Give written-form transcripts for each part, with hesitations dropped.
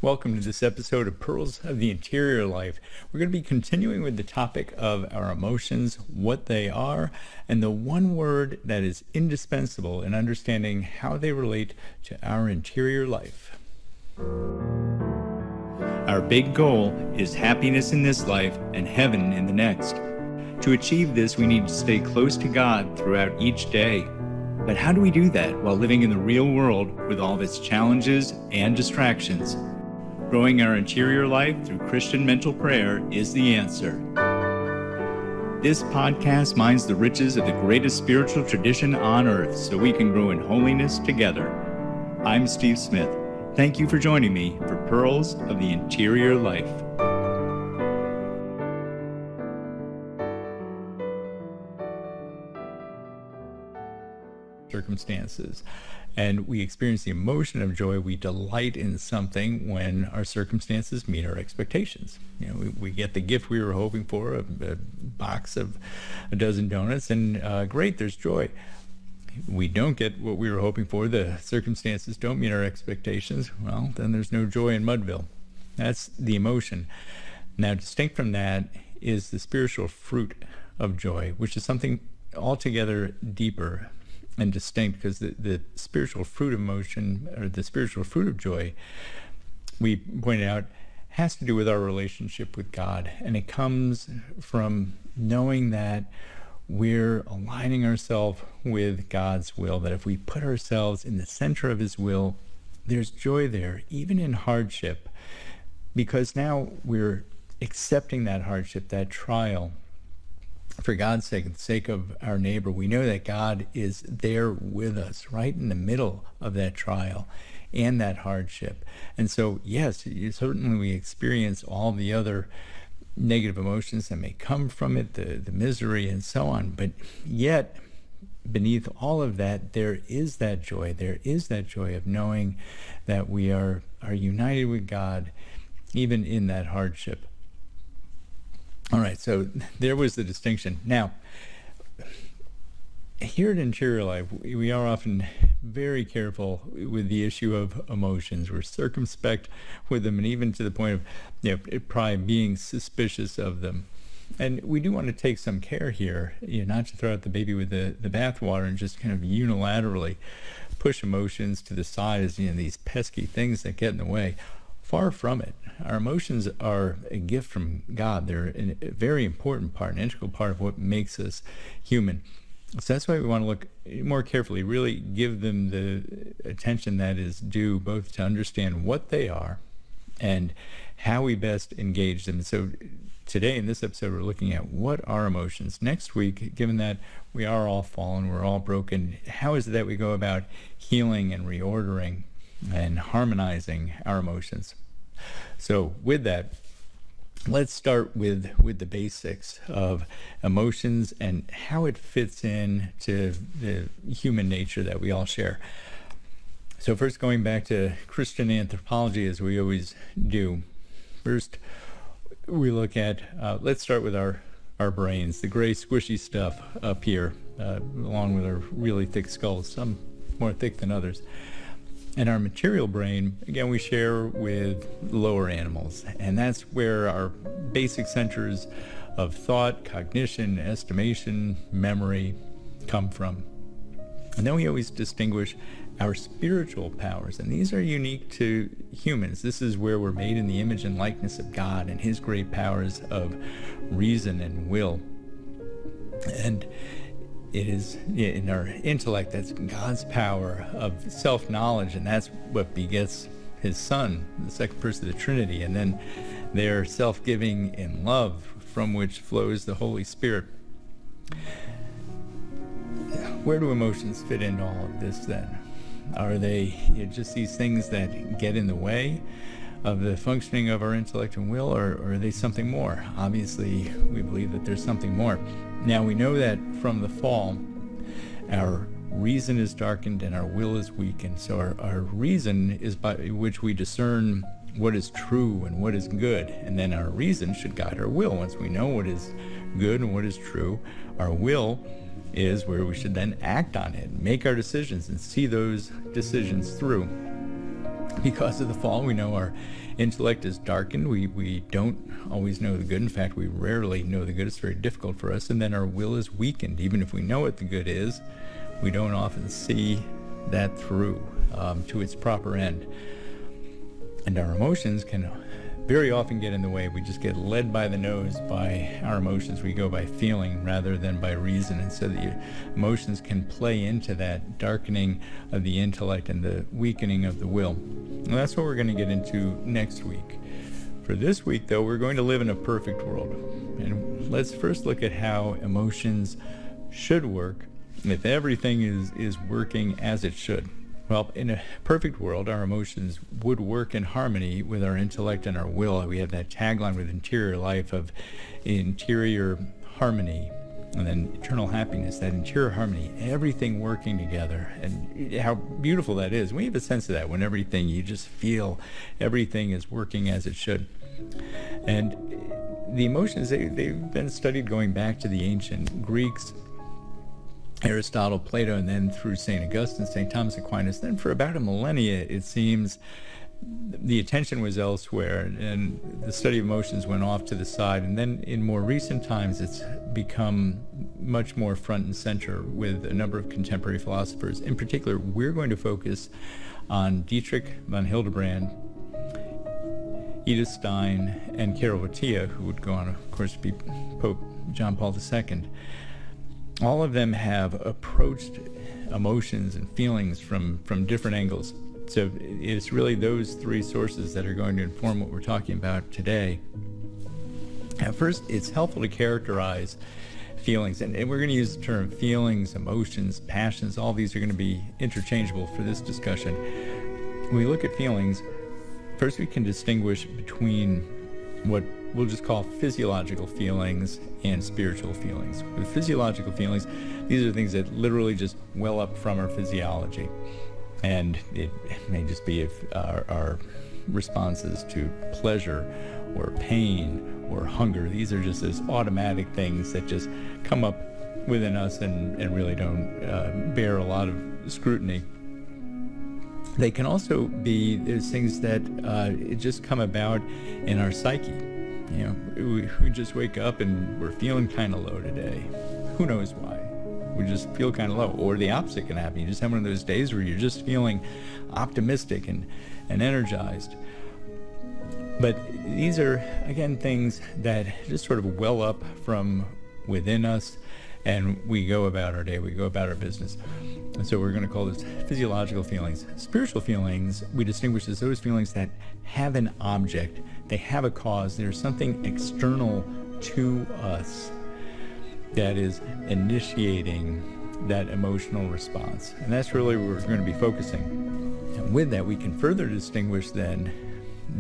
Welcome to this episode of Pearls of the Interior Life. We're going to be continuing with the topic of our emotions, what they are, and the one word that is indispensable in understanding how they relate to our interior life. Our big goal is happiness in this life and heaven in the next. To achieve this, we need to stay close to God throughout each day. But how do we do that while living in the real world with all of its challenges and distractions? Growing our interior life through Christian mental prayer is the answer. This podcast mines the riches of the greatest spiritual tradition on earth so we can grow in holiness together. I'm Steve Smith. Thank you for joining me for Pearls of the Interior Life. Circumstances. And we experience the emotion of joy. We delight in something when our circumstances meet our expectations. You know, we get the gift we were hoping for, a box of a dozen donuts, and great, there's joy. We don't get what we were hoping for, the circumstances don't meet our expectations, well, then there's no joy in Mudville. That's the emotion. Now, distinct from that is the spiritual fruit of joy, which is something altogether deeper and distinct, because the spiritual fruit of emotion, or the spiritual fruit of joy, we pointed out, has to do with our relationship with God. And it comes from knowing that we're aligning ourselves with God's will, that if we put ourselves in the center of His will, there's joy there, even in hardship, because now we're accepting that hardship, that trial, for God's sake, and the sake of our neighbor. We know that God is there with us, right in the middle of that trial and that hardship. And so, yes, certainly we experience all the other negative emotions that may come from it, the misery and so on. But yet, beneath all of that, there is that joy. There is that joy of knowing that we are united with God, even in that hardship. All right, so there was the distinction. Now, here at Interior Life, we are often very careful with the issue of emotions. We're circumspect with them, and even to the point of, probably being suspicious of them. And we do want to take some care here, not to throw out the baby with the bathwater and just kind of unilaterally push emotions to the side as these pesky things that get in the way. Far from it. Our emotions are a gift from God. They're a very important part, an integral part of what makes us human. So that's why we want to look more carefully, really give them the attention that is due, both to understand what they are and how we best engage them. So today in this episode, we're looking at what are emotions. Next week, given that we are all fallen, we're all broken, how is it that we go about healing and reordering and harmonizing our emotions? So with that, let's start with the basics of emotions and how it fits in to the human nature that we all share. So first, going back to Christian anthropology, as we always do, first we look at, let's start with our brains, the gray squishy stuff up here, along with our really thick skulls, some more thick than others. And our material brain, again, we share with lower animals, and that's where our basic centers of thought, cognition, estimation, memory come from. And then we always distinguish our spiritual powers, and these are unique to humans. This is where we're made in the image and likeness of God and His great powers of reason and will. And it is in our intellect, that's God's power of self-knowledge, and that's what begets His Son, the second person of the Trinity, and then their self-giving in love, from which flows the Holy Spirit. Where do emotions fit into all of this then? Are they just these things that get in the way of the functioning of our intellect and will, or are they something more? Obviously, we believe that there's something more. Now, we know that from the fall, our reason is darkened and our will is weakened. So our reason is by which we discern what is true and what is good. And then our reason should guide our will. Once we know what is good and what is true, our will is where we should then act on it, make our decisions, and see those decisions through. Because of the fall, we know our intellect is darkened. We don't always know the good. In fact, we rarely know the good. It's very difficult for us. And then our will is weakened. Even if we know what the good is, we don't often see that through to its proper end. And our emotions can very often get in the way. We just get led by the nose by our emotions. We go by feeling rather than by reason. And so the emotions can play into that darkening of the intellect and the weakening of the will. And that's what we're going to get into next week. For this week, though, we're going to live in a perfect world. And let's first look at how emotions should work if everything is working as it should. Well, in a perfect world, our emotions would work in harmony with our intellect and our will. We have that tagline with Interior Life of interior harmony and then eternal happiness, that interior harmony, everything working together. And how beautiful that is. We have a sense of that when everything, you just feel everything is working as it should. And the emotions, they've been studied going back to the ancient Greeks, Aristotle, Plato, and then through St. Augustine, St. Thomas Aquinas. Then for about a millennia, it seems the attention was elsewhere, and the study of emotions went off to the side. And then in more recent times, it's become much more front and center with a number of contemporary philosophers. In particular, we're going to focus on Dietrich von Hildebrand, Edith Stein, and Karol Wojtyła, who would go on, of course, to be Pope John Paul II. All of them have approached emotions and feelings from different angles. So it's really those three sources that are going to inform what we're talking about today. At first, it's helpful to characterize feelings, and we're going to use the term feelings, emotions, passions. All these are going to be interchangeable for this discussion. When we look at feelings, first we can distinguish between what we'll just call physiological feelings and spiritual feelings. With physiological feelings, these are things that literally just well up from our physiology. And it may just be if our responses to pleasure or pain or hunger. These are just those automatic things that just come up within us and really don't bear a lot of scrutiny. They can also be those things that it just come about in our psyche. You know, we just wake up and we're feeling kind of low today. Who knows why? We just feel kind of low. Or the opposite can happen. You just have one of those days where you're just feeling optimistic and energized. But these are, again, things that just sort of well up from within us, and we go about our day, we go about our business. And so we're going to call this physiological feelings. Spiritual feelings, we distinguish as those feelings that have an object, they have a cause, there's something external to us that is initiating that emotional response. And that's really where we're going to be focusing. And with that, we can further distinguish then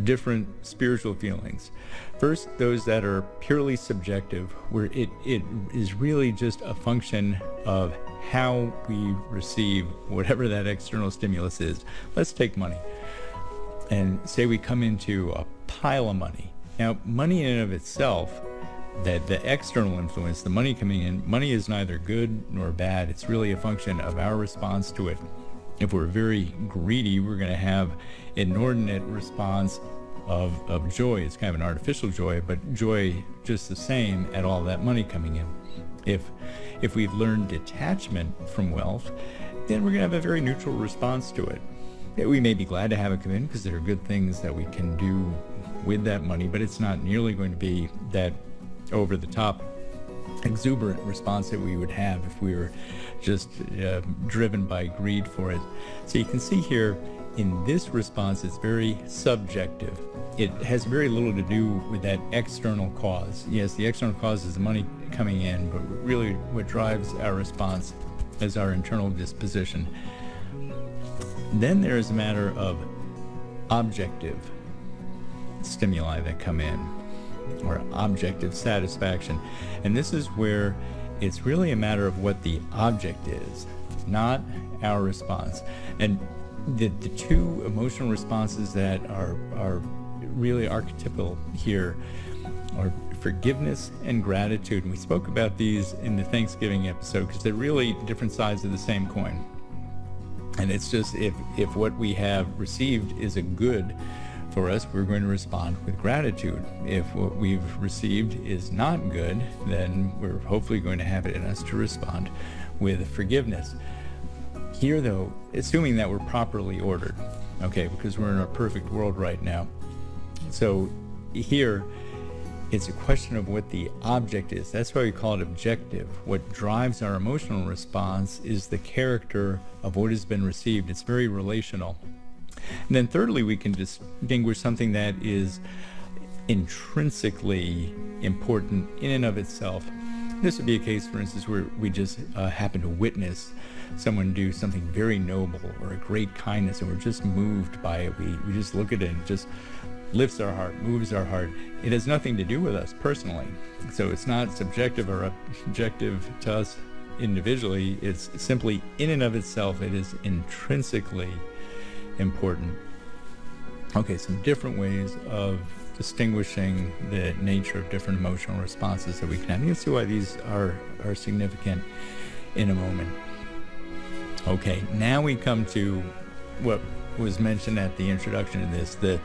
different spiritual feelings. First, those that are purely subjective, where it is really just a function of how we receive whatever that external stimulus is. Let's take money. And say we come into a pile of money. Now, money in and of itself, that the external influence, the money coming in, money is neither good nor bad. It's really a function of our response to it. If we're very greedy, we're going to have inordinate response of joy. It's kind of an artificial joy, but joy just the same at all that money coming in. If we've learned detachment from wealth, then we're going to have a very neutral response to it. We may be glad to have it come in because there are good things that we can do with that money, but it's not nearly going to be that over-the-top exuberant response that we would have if we were just driven by greed for it. So you can see here in this response, it's very subjective. It has very little to do with that external cause. Yes, the external cause is the money coming in, but really what drives our response is our internal disposition. Then there is a matter of objective stimuli that come in, or objective satisfaction. And this is where it's really a matter of what the object is, not our response. And the two emotional responses that are really archetypal here are forgiveness and gratitude. And we spoke about these in the Thanksgiving episode because they're really different sides of the same coin. And it's just if what we have received is a good for us, we're going to respond with gratitude. If what we've received is not good, then we're hopefully going to have it in us to respond with forgiveness. Here, though, assuming that we're properly ordered, okay, because we're in a perfect world right now. So here, it's a question of what the object is. That's why we call it objective. What drives our emotional response is the character of what has been received. It's very relational. And then thirdly, we can distinguish something that is intrinsically important in and of itself. This would be a case, for instance, where we just happen to witness someone do something very noble or a great kindness, and we're just moved by it. We just look at it and it just lifts our heart, moves our heart. It has nothing to do with us personally. So it's not subjective or objective to us individually. It's simply in and of itself, it is intrinsically important. Okay, some different ways of distinguishing the nature of different emotional responses that we can have. You'll see why these are significant in a moment. Okay, now we come to what was mentioned at the introduction to this, the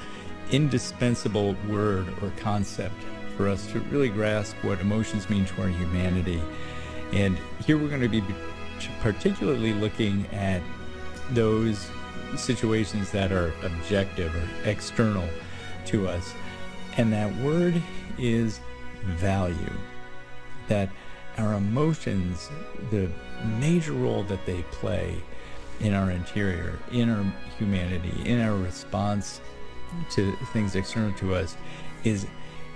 indispensable word or concept for us to really grasp what emotions mean to our humanity. And here we're going to be particularly looking at those situations that are objective or external to us. And that word is value. That our emotions, the major role that they play in our interior, in our humanity, in our response to things external to us, is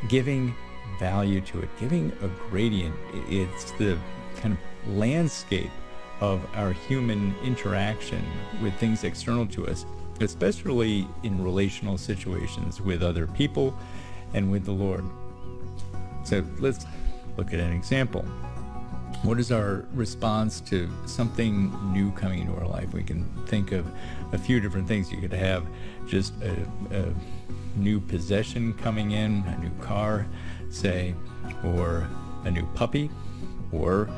giving value to it, giving a gradient. It's the kind of landscape of our human interaction with things external to us, especially in relational situations with other people and with the Lord. So let's look at an example. What is our response to something new coming into our life? We can think of a few different things. You could have just a new possession coming in, a new car, say, or a new puppy, or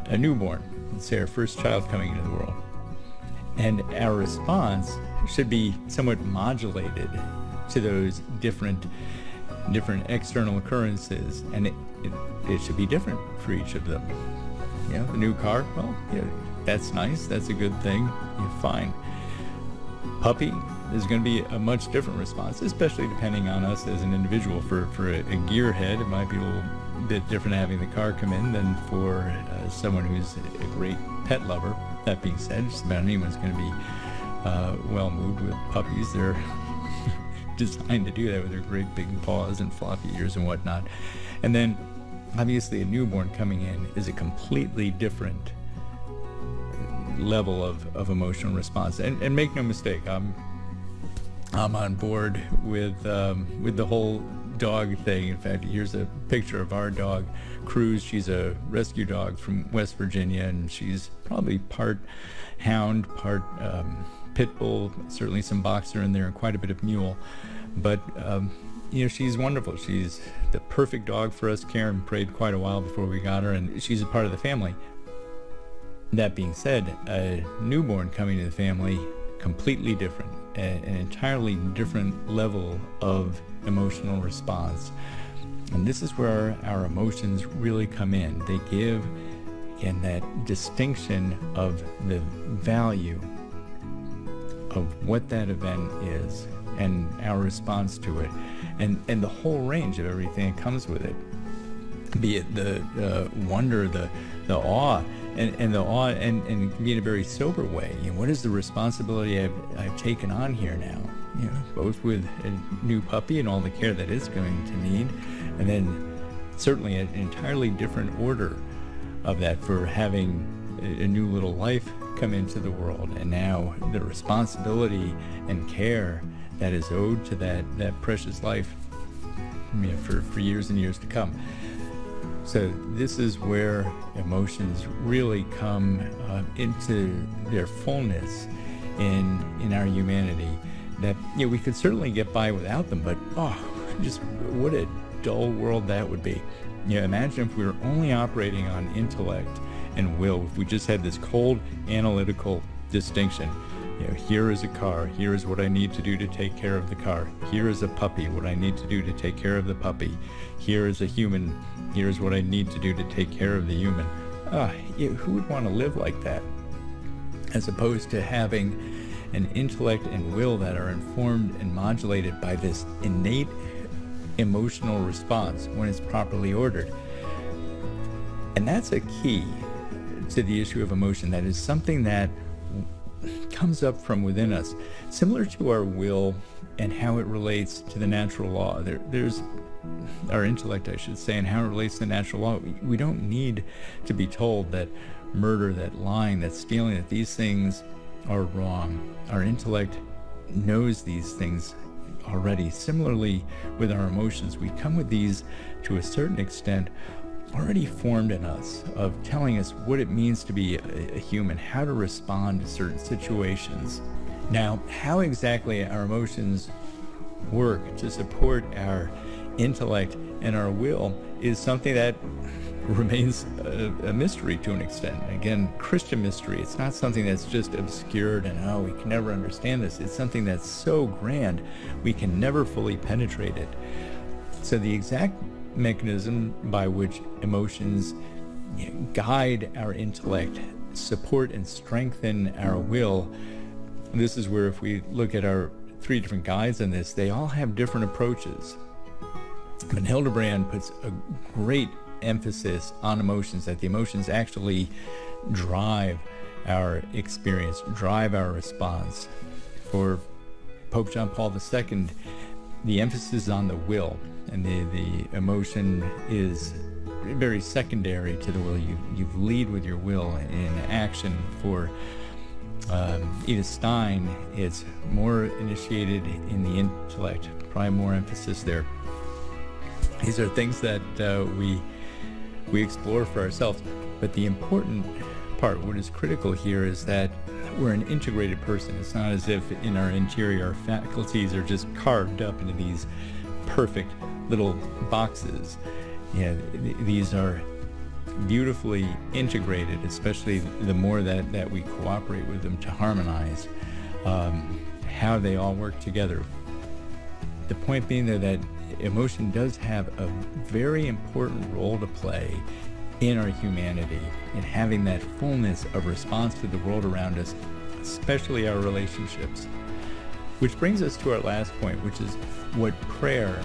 a newborn, let's say our first child coming into the world. And our response should be somewhat modulated to those different external occurrences, and it should be different for each of them. You know, the new car, well, yeah, that's nice, that's a good thing, you're fine. Puppy, there's going to be a much different response, especially depending on us as an individual. For a gearhead, it might be a little bit different having the car come in than for someone who's a great pet lover. That being said, just about anyone's going to be well moved with puppies. They're designed to do that with their great big paws and floppy ears and whatnot. And then obviously a newborn coming in is a completely different level of emotional response. And make no mistake, I'm on board with the whole dog thing. In fact, here's a picture of our dog, Cruz. She's a rescue dog from West Virginia, and she's probably part hound, part pit bull, certainly some boxer in there, and quite a bit of mule. But you know, she's wonderful. She's the perfect dog for us. Karen prayed quite a while before we got her, and she's a part of the family. That being said, a newborn coming to the family, completely different, an entirely different level of emotional response. And this is where our emotions really come in. They give, again, that distinction of the value of what that event is and our response to it, and the whole range of everything that comes with it, be it the wonder, the awe, and the awe, and it can be in a very sober way. You know, what is the responsibility I've taken on here now? You know, both with a new puppy and all the care that it's going to need, and then certainly an entirely different order of that for having a new little life come into the world, and now the responsibility and care that is owed to that precious life, you know, for years and years to come. So this is where emotions really come into their fullness in our humanity. That, you know, we could certainly get by without them, but just what a dull world that would be. You know, imagine if we were only operating on intellect and will, if we just had this cold analytical distinction. Here is a car. Here is what I need to do to take care of the car. Here is a puppy. What I need to do to take care of the puppy. Here is a human. Here's what I need to do to take care of the human. Who would want to live like that? As opposed to having an intellect and will that are informed and modulated by this innate emotional response when it's properly ordered. And that's a key to the issue of emotion. That is something that comes up from within us, similar to our will and how it relates to the natural law. There's our intellect, I should say, and how it relates to the natural law. We don't need to be told that murder, that lying, that stealing, that these things are wrong. Our intellect knows these things already. Similarly, with our emotions, we come with these to a certain extent already formed in us, of telling us what it means to be a human, how to respond to certain situations. Now, how exactly our emotions work to support our intellect and our will is something that remains a mystery to an extent. Again, Christian mystery. It's not something that's just obscured and, we can never understand this. It's something that's so grand, we can never fully penetrate it. So the exact mechanism by which emotions guide our intellect, support and strengthen our will, this is where, if we look at our three different guides on this, they all have different approaches. But Hildebrand puts a great emphasis on emotions, that the emotions actually drive our experience, drive our response. For Pope John Paul II, the emphasis is on the will, and the emotion is very secondary to the will. You lead with your will in action. For Edith Stein, it's more initiated in the intellect, probably more emphasis there. These are things that we explore for ourselves. But the important part, what is critical here, is that we're an integrated person. It's not as if in our interior, our faculties are just carved up into these perfect little boxes. These are beautifully integrated, especially the more that we cooperate with them to harmonize how they all work together. The point being there that emotion does have a very important role to play in our humanity, in having that fullness of response to the world around us, especially our relationships. Which brings us to our last point, which is what prayer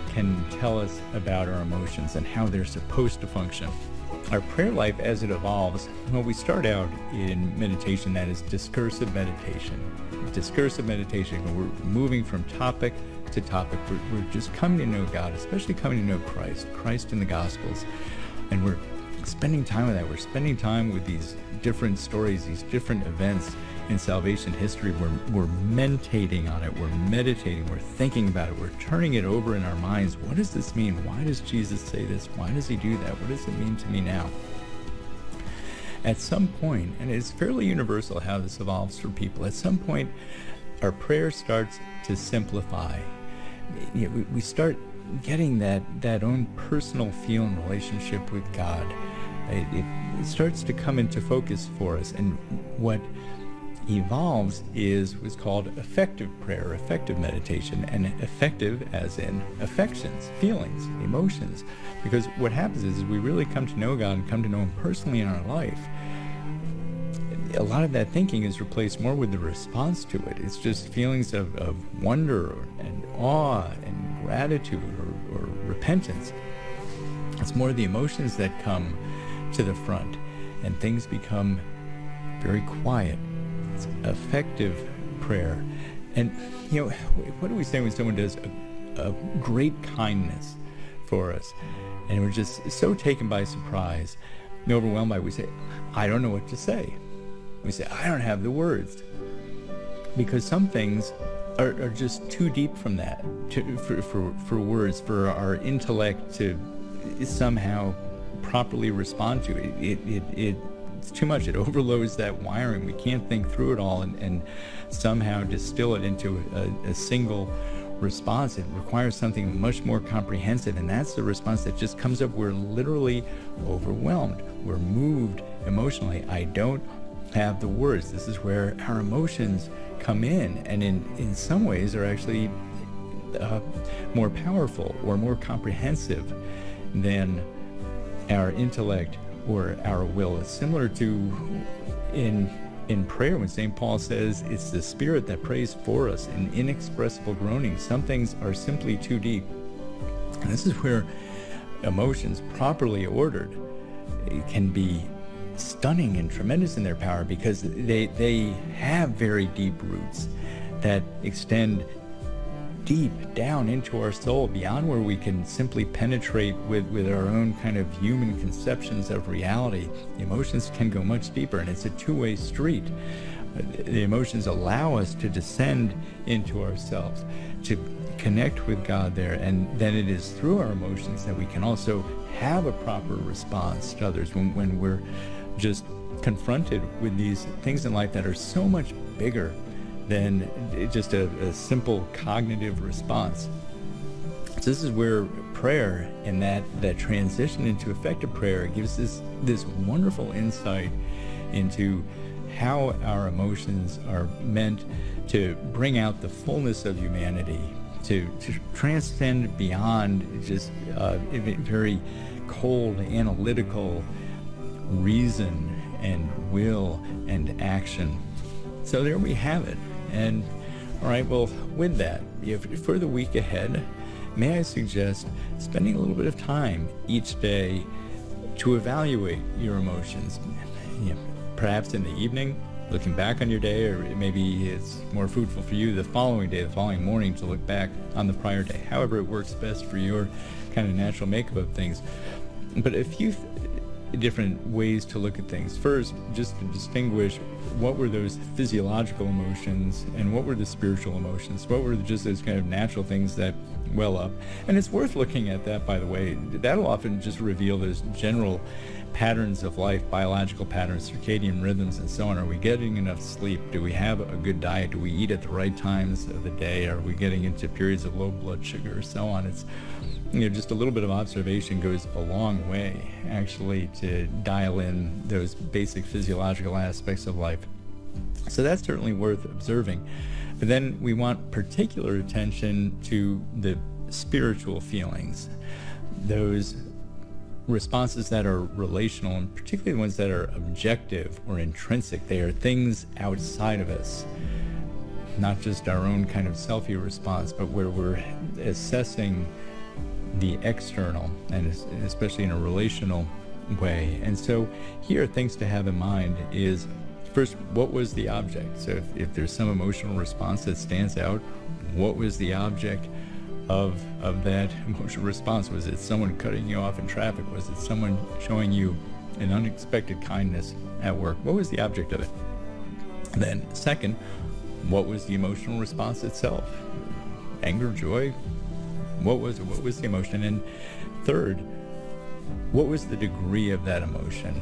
can tell us about our emotions and how they're supposed to function. Our prayer life, as it evolves, we start out in meditation, that is discursive meditation. Discursive meditation, we're moving from topic to topic. We're just coming to know God, especially coming to know Christ in the Gospels. And we're spending time with that. We're spending time with these different stories, these different events in salvation history. We're meditating on it. We're meditating. We're thinking about it. We're turning it over in our minds. What does this mean? Why does Jesus say this? Why does he do that? What does it mean to me now? At some point, and it's fairly universal how this evolves for people, at some point our prayer starts to simplify. We start getting that own personal feel and relationship with God. It starts to come into focus for us, and what evolves is what's called effective prayer, effective meditation, and effective as in affections, feelings, emotions. Because what happens is we really come to know God and come to know him personally in our life. A lot of that thinking is replaced more with the response to it. It's just feelings of wonder and awe and gratitude or repentance. It's more the emotions that come to the front, and things become very quiet. It's effective prayer. And, what do we say when someone does a great kindness for us, and we're just so taken by surprise and overwhelmed by it, we say, I don't know what to say. We say, I don't have the words. Because some things are just too deep from that for words, for our intellect to somehow properly respond to. It's too much. It overloads that wiring. We can't think through it all and somehow distill it into a single response. It requires something much more comprehensive, and that's the response that just comes up. We're literally overwhelmed. We're moved emotionally. I don't have the words. This is where our emotions come in, and in some ways are actually more powerful or more comprehensive than our intellect or our will. It's similar to in prayer when St. Paul says it's the Spirit that prays for us in inexpressible groaning. Some things are simply too deep. And this is where emotions properly ordered can be stunning and tremendous in their power, because they have very deep roots that extend deep down into our soul, beyond where we can simply penetrate with our own kind of human conceptions of reality. The emotions can go much deeper, and it's a two-way street. The emotions allow us to descend into ourselves, to connect with God there, and then it is through our emotions that we can also have a proper response to others when we're just confronted with these things in life that are so much bigger than just a simple cognitive response. So this is where prayer and that transition into effective prayer gives this wonderful insight into how our emotions are meant to bring out the fullness of humanity, to transcend beyond just very cold, analytical reason and will and action. So there we have it. And all right, well, with that, for the week ahead, may I suggest spending a little bit of time each day to evaluate your emotions. Perhaps in the evening, looking back on your day, or maybe it's more fruitful for you the following day, the following morning, to look back on the prior day. However it works best for your kind of natural makeup of things. But a few different ways to look at things. First, just to distinguish what were those physiological emotions and what were the spiritual emotions. What were just those kind of natural things that well up. And it's worth looking at that, by the way. That'll often just reveal those general patterns of life, biological patterns, circadian rhythms, and so on. Are we getting enough sleep? Do we have a good diet? Do we eat at the right times of the day? Are we getting into periods of low blood sugar, or so on? It's just a little bit of observation goes a long way, actually, to dial in those basic physiological aspects of life. So that's certainly worth observing. But then we want particular attention to the spiritual feelings, those responses that are relational, and particularly the ones that are objective or intrinsic. They are things outside of us, not just our own kind of selfie response, but where we're assessing the external, and especially in a relational way. And so here, things to have in mind is, first, what was the object? So if there's some emotional response that stands out, what was the object of that emotional response? Was it someone cutting you off in traffic? Was it someone showing you an unexpected kindness at work? What was the object of it? Then second, what was the emotional response itself? Anger, joy? What was it? What was the emotion? And third, what was the degree of that emotion?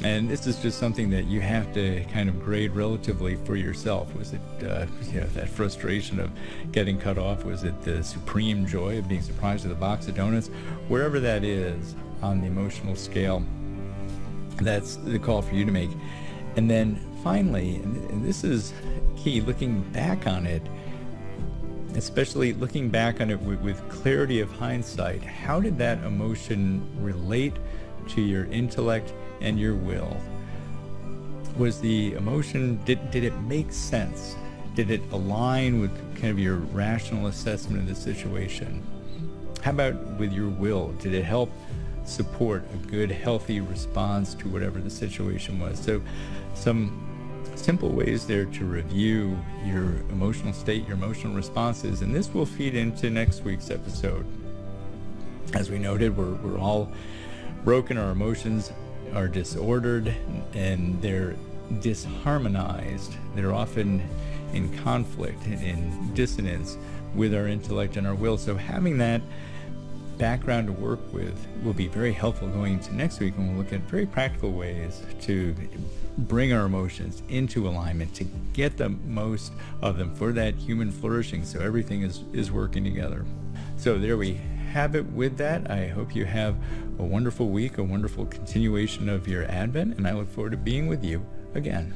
And this is just something that you have to kind of grade relatively for yourself. Was it that frustration of getting cut off? Was it the supreme joy of being surprised with a box of donuts? Wherever that is on the emotional scale, that's the call for you to make. And then finally, and this is key, looking back on it, especially looking back on it with clarity of hindsight, how did that emotion relate to your intellect and your will? Was the emotion, did it make sense? Did it align with kind of your rational assessment of the situation? How about with your will? Did it help support a good, healthy response to whatever the situation was? So some simple ways there to review your emotional state, your emotional responses, and this will feed into next week's episode. As we noted, we're all broken. Our emotions are disordered and they're disharmonized. They're often in conflict and in dissonance with our intellect and our will. So having that background to work with will be very helpful going into next week, when we'll look at very practical ways to bring our emotions into alignment, to get the most of them for that human flourishing, so everything is working together. So there we have it with that. I hope you have a wonderful week, a wonderful continuation of your Advent, and I look forward to being with you again.